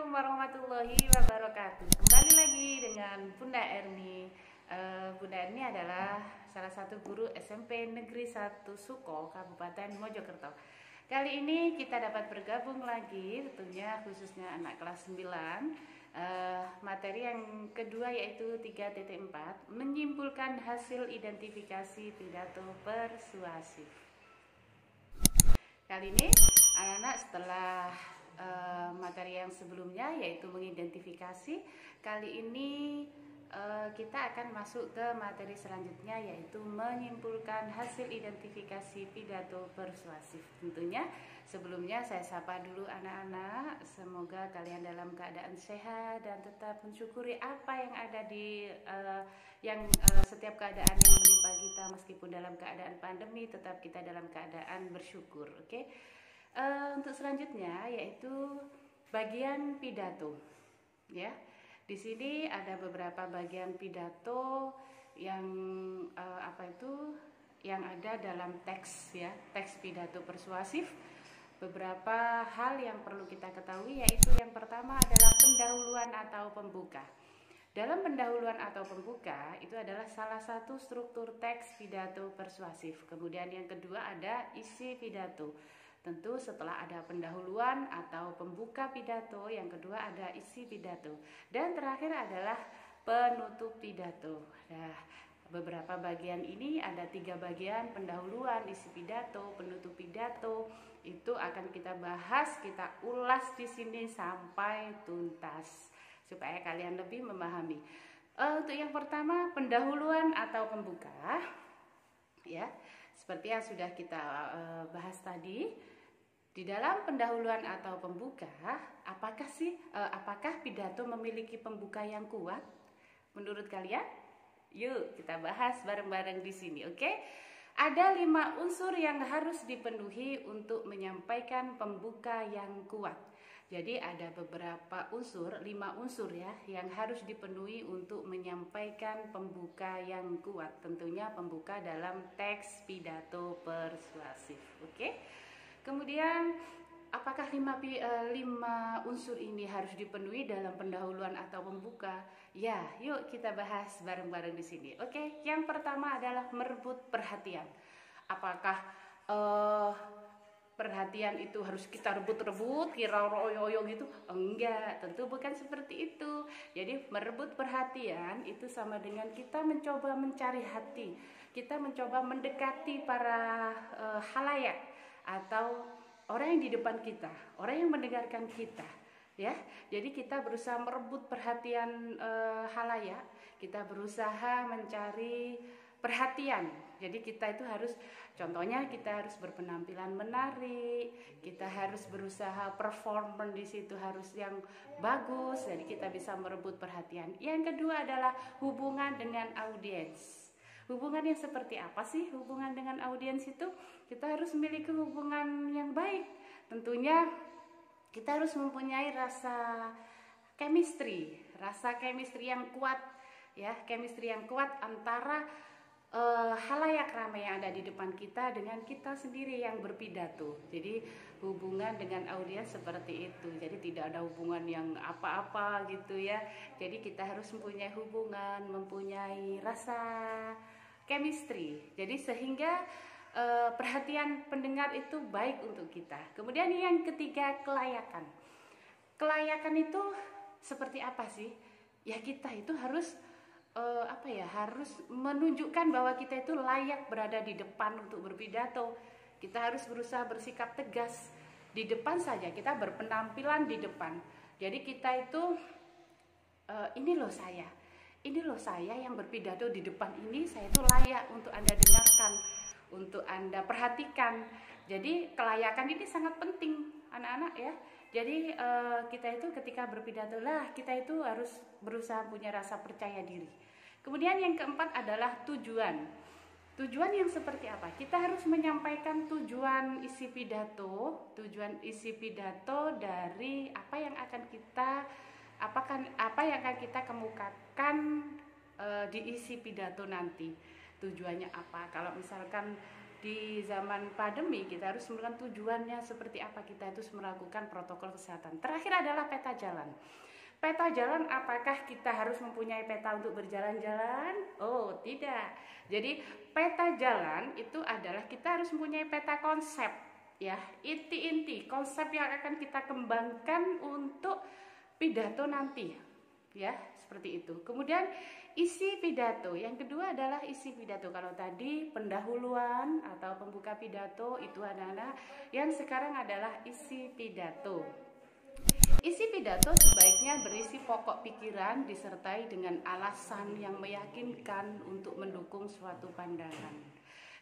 Assalamualaikum warahmatullahi wabarakatuh. Kembali lagi dengan Bunda Erni. Bunda Erni adalah salah satu guru SMP Negeri 1 Suko, Kabupaten Mojokerto. Kali ini kita dapat bergabung lagi, tentunya khususnya anak kelas 9. Materi yang kedua yaitu 3.4, menyimpulkan hasil identifikasi pidato persuasif. Kali ini anak-anak setelah materi yang sebelumnya yaitu mengidentifikasi, kali ini kita akan masuk ke materi selanjutnya yaitu menyimpulkan hasil identifikasi pidato persuasif. Tentunya sebelumnya saya sapa dulu anak-anak, semoga kalian dalam keadaan sehat dan tetap mensyukuri apa yang ada di setiap keadaan yang menimpa kita, meskipun dalam keadaan pandemi tetap kita dalam keadaan bersyukur. Oke. Untuk selanjutnya yaitu bagian pidato, ya. Di sini ada beberapa bagian pidato yang yang ada dalam teks, ya, teks pidato persuasif. Beberapa hal yang perlu kita ketahui yaitu yang pertama adalah pendahuluan atau pembuka. Dalam pendahuluan atau pembuka itu adalah salah satu struktur teks pidato persuasif. Kemudian yang kedua ada isi pidato. Tentu setelah ada pendahuluan atau pembuka pidato, yang kedua ada isi pidato. Dan terakhir adalah penutup pidato. Nah, beberapa bagian ini ada 3 bagian: pendahuluan, isi pidato, penutup pidato. Itu akan kita bahas, kita ulas di sini sampai tuntas supaya kalian lebih memahami. Untuk yang pertama, pendahuluan atau pembuka, ya, seperti yang sudah kita bahas tadi. Di dalam pendahuluan atau pembuka, apakah pidato memiliki pembuka yang kuat? Menurut kalian? Yuk kita bahas bareng-bareng di sini, oke? Ada 5 unsur yang harus dipenuhi untuk menyampaikan pembuka yang kuat. Jadi ada beberapa unsur, 5 unsur ya, yang harus dipenuhi untuk menyampaikan pembuka yang kuat. Tentunya pembuka dalam teks pidato persuasif, oke? Kemudian apakah 5 unsur ini harus dipenuhi dalam pendahuluan atau pembuka? Ya, yuk kita bahas bareng-bareng di sini. Oke, yang pertama adalah merebut perhatian. Apakah perhatian itu harus kita rebut-rebut, kira royo-royo gitu? Enggak, tentu bukan seperti itu. Jadi merebut perhatian itu sama dengan kita mencoba mencari hati. Kita mencoba mendekati para halayak atau orang yang di depan kita, orang yang mendengarkan kita, ya. Jadi kita berusaha merebut perhatian halayak, kita berusaha mencari perhatian. Jadi kita itu harus, contohnya kita harus berpenampilan menarik, kita harus berusaha perform di situ harus yang bagus, jadi kita bisa merebut perhatian. Yang kedua adalah hubungan dengan audiens. Hubungan yang seperti apa sih hubungan dengan audiens itu? Kita harus memiliki hubungan yang baik. Tentunya kita harus mempunyai rasa chemistry yang kuat, ya, chemistry yang kuat antara halayak ramai yang ada di depan kita dengan kita sendiri yang berpidato. Jadi hubungan dengan audiens seperti itu. Jadi tidak ada hubungan yang apa-apa gitu ya. Jadi kita harus mempunyai hubungan, mempunyai rasa chemistry. Jadi sehingga perhatian pendengar itu baik untuk kita. Kemudian yang ketiga, kelayakan. Kelayakan itu seperti apa sih? Ya, kita itu harus harus menunjukkan bahwa kita itu layak berada di depan untuk berpidato. Kita harus berusaha bersikap tegas di depan saja, kita berpenampilan di depan. Jadi kita itu ini loh saya yang berpidato di depan ini, saya itu layak untuk Anda dengarkan, untuk Anda perhatikan. Jadi kelayakan ini sangat penting anak-anak ya. Jadi kita itu ketika berpidato kita itu harus berusaha punya rasa percaya diri. Kemudian yang keempat adalah tujuan. Tujuan yang seperti apa? Kita harus menyampaikan tujuan isi pidato dari apa yang akan kita kemukakan di isi pidato nanti. Tujuannya apa? Kalau misalkan di zaman pandemi kita harus melakukan tujuannya seperti apa, kita itu melakukan protokol kesehatan. Terakhir adalah peta jalan. Peta jalan, apakah kita harus mempunyai peta untuk berjalan-jalan? Oh, tidak. Jadi peta jalan itu adalah kita harus mempunyai peta konsep, ya, inti-inti konsep yang akan kita kembangkan untuk pidato nanti, ya, seperti itu. Kemudian isi pidato, yang kedua adalah isi pidato. Kalau tadi pendahuluan atau pembuka pidato itu anak-anak, yang sekarang adalah isi pidato. Isi pidato sebaiknya berisi pokok pikiran disertai dengan alasan yang meyakinkan untuk mendukung suatu pandangan.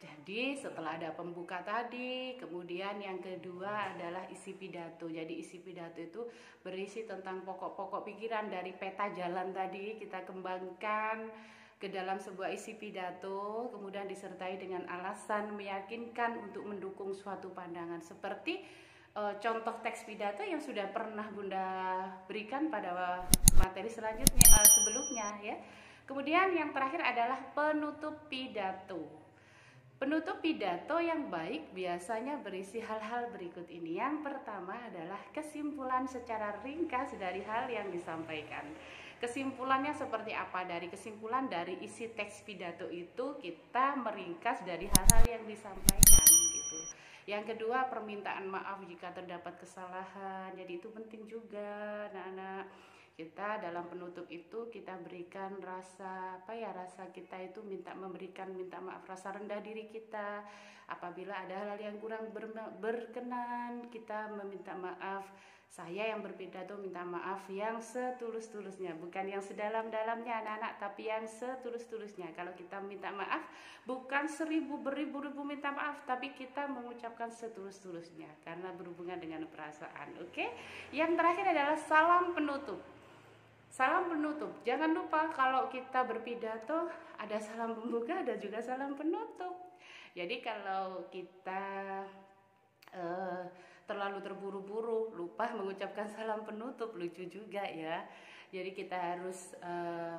Jadi setelah ada pembuka tadi, kemudian yang kedua adalah isi pidato. Jadi isi pidato itu berisi tentang pokok-pokok pikiran dari peta jalan tadi, kita kembangkan ke dalam sebuah isi pidato, kemudian disertai dengan alasan meyakinkan untuk mendukung suatu pandangan. Seperti contoh teks pidato yang sudah pernah Bunda berikan pada materi selanjutnya, sebelumnya, ya. Kemudian yang terakhir adalah penutup pidato. Penutup pidato yang baik biasanya berisi hal-hal berikut ini. Yang pertama adalah kesimpulan secara ringkas dari hal yang disampaikan. Kesimpulannya seperti apa? Dari kesimpulan dari isi teks pidato itu kita meringkas dari hal-hal yang disampaikan, gitu. Yang kedua, permintaan maaf jika terdapat kesalahan. Jadi itu penting juga, anak-anak. Kita dalam penutup itu kita berikan rasa rasa kita itu minta maaf, rasa rendah diri kita. Apabila ada hal yang kurang berkenan, kita meminta maaf. Saya yang berpidato minta maaf yang setulus-tulusnya, bukan yang sedalam-dalamnya anak-anak, tapi yang setulus-tulusnya. Kalau kita minta maaf, bukan beribu-ribu minta maaf, tapi kita mengucapkan setulus-tulusnya karena berhubungan dengan perasaan. Oke? Yang terakhir adalah salam penutup. Salam penutup, jangan lupa kalau kita berpidato ada salam pembuka, ada juga salam penutup. Jadi kalau kita terlalu terburu-buru, lupa mengucapkan salam penutup, lucu juga ya. Jadi kita harus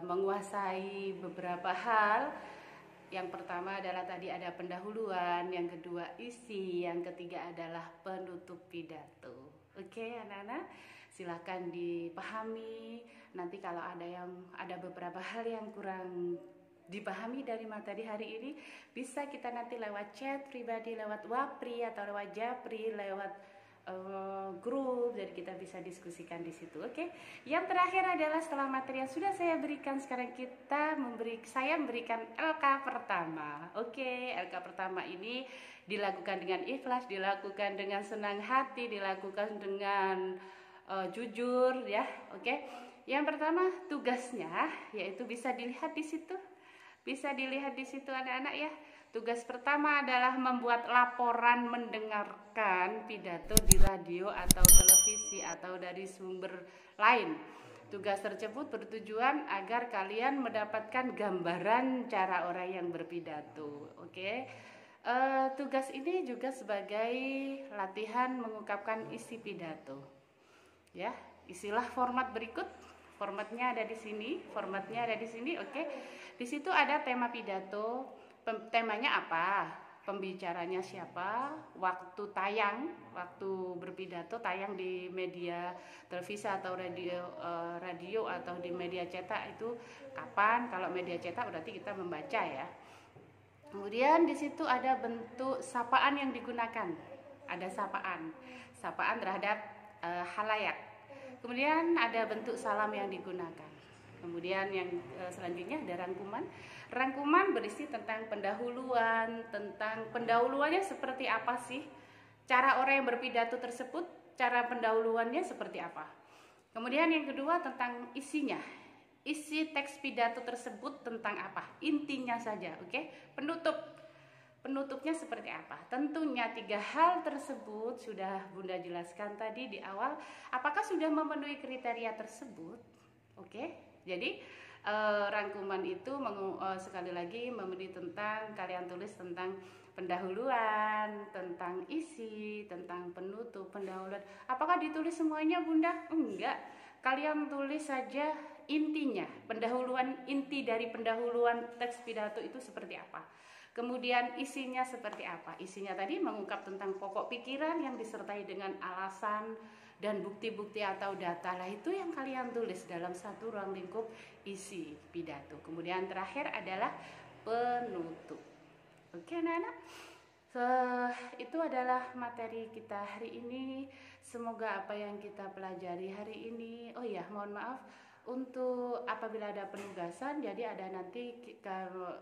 menguasai beberapa hal. Yang pertama adalah tadi ada pendahuluan, yang kedua isi, yang ketiga adalah penutup pidato. Oke, anak-anak, silakan dipahami. Nanti kalau ada beberapa hal yang kurang dipahami dari materi hari ini, bisa kita nanti lewat chat pribadi, lewat Wapri atau lewat Japri, lewat grup, jadi kita bisa diskusikan di situ. Oke. Yang terakhir adalah setelah materi yang sudah saya berikan, sekarang saya memberikan LK pertama. Oke, LK pertama ini dilakukan dengan ikhlas, dilakukan dengan senang hati, dilakukan dengan jujur, ya. Oke. Yang pertama tugasnya yaitu bisa dilihat di situ. Bisa dilihat di situ anak-anak ya. Tugas pertama adalah membuat laporan mendengarkan pidato di radio atau televisi atau dari sumber lain. Tugas tersebut bertujuan agar kalian mendapatkan gambaran cara orang yang berpidato. Oke. Tugas ini juga sebagai latihan mengungkapkan isi pidato. Ya, isilah format berikut. Formatnya ada di sini, oke. Di situ ada tema pidato, temanya apa, pembicaranya siapa, waktu tayang, waktu berpidato tayang di media televisi atau radio atau di media cetak itu kapan. Kalau media cetak berarti kita membaca ya. Kemudian di situ ada bentuk sapaan yang digunakan, ada sapaan terhadap halayak. Kemudian ada bentuk salam yang digunakan. Kemudian yang selanjutnya ada rangkuman berisi tentang pendahuluannya seperti apa sih, cara orang yang berpidato tersebut, cara pendahuluannya seperti apa. Kemudian yang kedua tentang isinya, isi teks pidato tersebut tentang apa, intinya saja. Oke. Penutupnya seperti apa? Tentunya 3 hal tersebut sudah Bunda jelaskan tadi di awal. Apakah sudah memenuhi kriteria tersebut? Oke. Jadi rangkuman itu sekali lagi memenuhi tentang, kalian tulis tentang pendahuluan, tentang isi, tentang penutup, pendahuluan. Apakah ditulis semuanya Bunda? Enggak. Kalian tulis saja intinya, inti dari pendahuluan teks pidato itu seperti apa. Kemudian isinya seperti apa? Isinya tadi mengungkap tentang pokok pikiran yang disertai dengan alasan dan bukti-bukti atau data lah, itu yang kalian tulis dalam satu ruang lingkup isi pidato. Kemudian terakhir adalah penutup. Oke anak-anak, itu adalah materi kita hari ini. Semoga apa yang kita pelajari hari ini, oh ya mohon maaf untuk apabila ada penugasan, jadi ada nanti kalau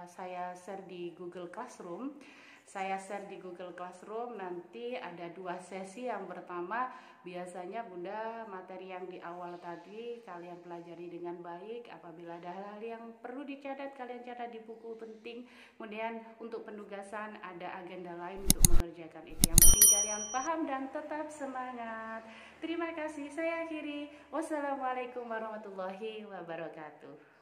saya share di Google Classroom. Saya share di Google Classroom, nanti ada 2 sesi. Yang pertama, biasanya Bunda materi yang di awal tadi kalian pelajari dengan baik. Apabila ada hal-hal yang perlu dicatat, kalian catat di buku penting. Kemudian untuk penugasan ada agenda lain untuk mengerjakan itu. Yang penting kalian paham dan tetap semangat. Terima kasih, saya akhiri. Wassalamualaikum warahmatullahi wabarakatuh.